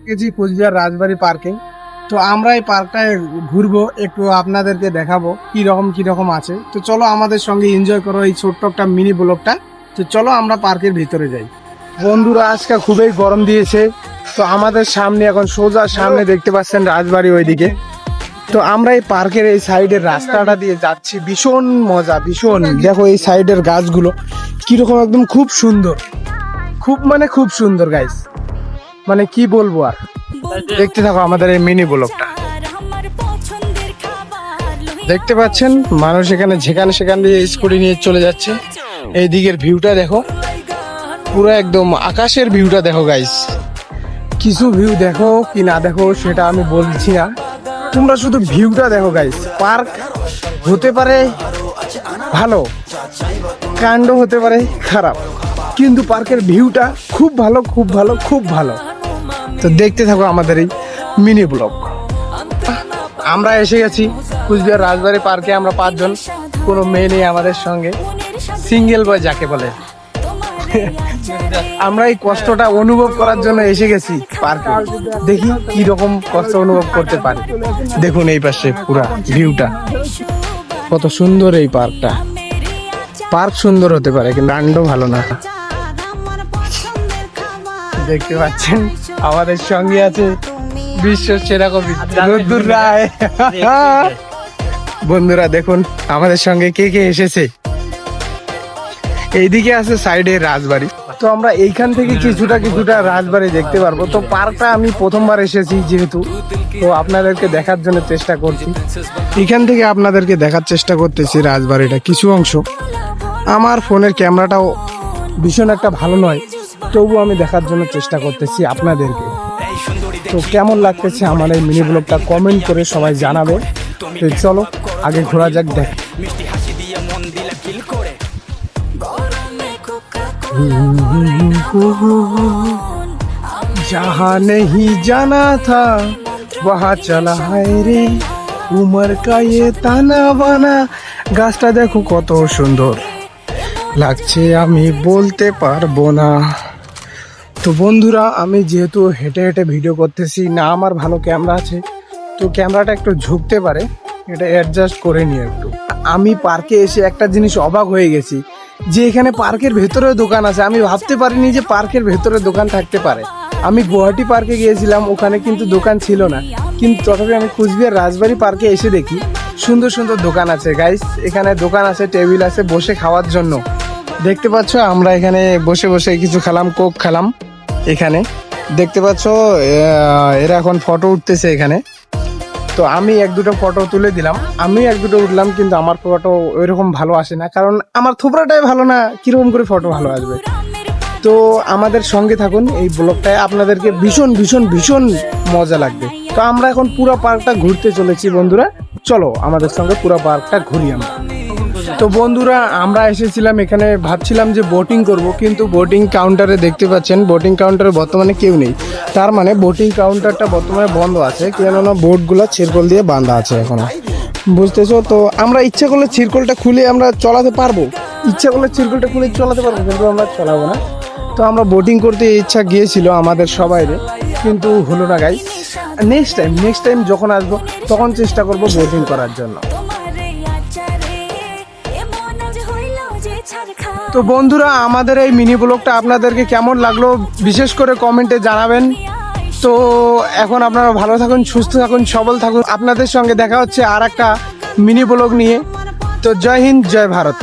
গেছি কোচবিহার রাজবাড়ি পার্কে। তো আমরা এই পার্কটায় ঘুরবো, একটু আপনাদেরকে দেখাবো কি রকম আছে। তো চলো আমাদের সঙ্গে এনজয় করো এই ছোট্ট একটা মিনি ব্লগটা। তো চলো আমরা পার্কের ভিতরে যাই। বন্ধুরা আজকে খুবই গরম দিয়েছে। তো আমাদের সামনে এখন সোজা সামনে দেখতে পাচ্ছেন রাজবাড়ি ওইদিকে। তো আমরা এই পার্কের এই সাইডের রাস্তাটা দিয়ে যাচ্ছি, ভীষণ মজা, ভীষণ। দেখো এই সাইডের গাছগুলো কিরকম, একদম খুব সুন্দর, খুব সুন্দর গাইস, মানে কি বলবো আর। দেখতে থাকো আমাদের এই মিনি ব্লগটা। দেখতে পাচ্ছেন মানুষ এখানে যেখানে সেখান দিয়ে স্কুটি নিয়ে চলে যাচ্ছে। এই দিকের ভিউটা দেখো, পুরো একদম আকাশের ভিউটা দেখো গাইস। কিছু ভিউ দেখো কি না দেখো সেটা আমি বলছি না, তোমরা শুধু ভিউটা দেখো গাইস। পার্ক হতে পারে ভালো, কাণ্ড হতে পারে খারাপ, কিন্তু পার্কের ভিউটা খুব ভালো, খুব ভালো, খুব ভালো। তো দেখতে থাকো আমাদের এই মিনি ব্লগ। আমরা এসে গেছি কোচবিহার রাজবাড়ি পার্কে। আমরা 5 জন, কোনো মেয়ে নেই আমাদের সঙ্গে, সিঙ্গেল বয় যাকে বলে। আমরা এই কষ্টটা অনুভব করার জন্য এসে গেছি পার্কে। দেখি কি রকম কষ্ট অনুভব করতে পারি। দেখুন এই পাশে পুরা ভিউটা কত সুন্দর। এই পার্কটা, পার্ক সুন্দর হতে পারে কিন্তু কাণ্ড ভালো না। দেখতে পাচ্ছেন আমাদের সঙ্গে আছে বিশ্ব সেরা কবি রোদ্দুর রায়। বন্ধুরা দেখুন আমাদের সঙ্গে কে কে এসেছে। এইদিকে আছে সাইডে রাজবাড়ি। তো আমরা এইখান থেকে কিছুটা রাজবাড়ি দেখতে পারবো। তো পার্কটা আমি প্রথমবার এসেছি যেহেতু, তো আপনাদেরকে দেখার জন্য চেষ্টা করছি। এখান থেকে আপনাদেরকে দেখার চেষ্টা করতেছি রাজবাড়িটা কিছু অংশ। আমার ফোনের ক্যামেরাটাও ভীষণ একটা ভালো নয়, তবু আমি দেখার জন্য চেষ্টা করতেছি আপনাদেরকে। তো কেমন লাগতেছে আমার এই মিনি ব্লগটা কমেন্ট করে সবাই জানাবে। তো চলো আগে ঘোরা যাক, দেখ। जहाँ नहीं जाना था वहाँ चला है रे उमर का ये ताना बाना। গাছটা দেখো কত সুন্দর লাগছে, আমি বলতে পারবো না। তো বন্ধুরা আমি যেহেতু হেঁটে হেঁটে ভিডিও করতেছি না, আমার ভালো ক্যামেরা আছে, তো ক্যামেরাটা একটু ঝুঁকতে পারে, এটা অ্যাডজাস্ট করে নিয়ে একটু। আমি পার্কে এসে একটা জিনিস অবাক হয়ে গেছি যে এখানে পার্কের ভেতরে দোকান আছে। আমি ভাবতে পারিনি যে পার্কের ভেতরে দোকান থাকতে পারে। আমি গুয়াহাটি পার্কে গিয়েছিলাম, ওখানে কিন্তু দোকান ছিল না, কিন্তু তথাপি আমি কোচবিহার রাজবাড়ি পার্কে এসে দেখি সুন্দর সুন্দর দোকান আছে গাইস। এখানে দোকান আছে, টেবিল আছে বসে খাওয়ার জন্য। দেখতে পাচ্ছ আমরা এখানে বসে বসে কিছু খেলাম, কোক খেলাম। এখানে দেখতে পাচ্ছ এরা এখন ফটো উঠতেছে এখানে। তো আমি 1-2টা ফটো তুলে দিলাম, আমি 1-2টো উঠলাম, কিন্তু আমার ফটো ওইরকম ভালো আসে না, কারণ আমার থোবরাটাই ভালো না, কিরকম করে ফটো ভালো আসবে। তো আমাদের সঙ্গে থাকুন, এই ব্লগটায় আপনাদেরকে ভীষণ ভীষণ ভীষণ মজা লাগবে। তো আমরা এখন পুরো পার্কটা ঘুরতে চলেছি বন্ধুরা, চলো আমাদের সঙ্গে পুরো পার্কটা ঘুরি আমরা। তো বন্ধুরা আমরা এসেছিলাম এখানে, ভাবছিলাম যে বোটিং করব, কিন্তু বোটিং কাউন্টারে দেখতে পাচ্ছেন বোটিং কাউন্টারে বর্তমানে কেউ নেই। তার মানে বোটিং কাউন্টারটা বর্তমানে বন্ধ আছে, কেননা বোটগুলো ছিরকল দিয়ে বাঁধা আছে এখনো, বুঝতেছো। তো আমরা ইচ্ছা করলে ছিরকলটা খুলে আমরা চলাতে পারবো, ইচ্ছা করলে ছিরকলটা খুলে চলাতে পারবো, কিন্তু আমরা চালাবো না। তো আমরা বোটিং করতে ইচ্ছা গিয়েছিল আমাদের সবাইরে, কিন্তু হলো না গাইস। নেক্সট টাইম যখন আসবো তখন চেষ্টা করব বোটিং করার জন্য। তো বন্ধুরা আমাদের এই মিনি ব্লগটা আপনাদেরকে কেমন লাগলো বিশেষ করে কমেন্টে জানাবেন। তো এখন আপনারা ভালো থাকুন, সুস্থ থাকুন, সবল থাকুন। আপনাদের সঙ্গে দেখা হচ্ছে আর একটা মিনি ব্লগ নিয়ে। তো জয় হিন্দ, জয় ভারত।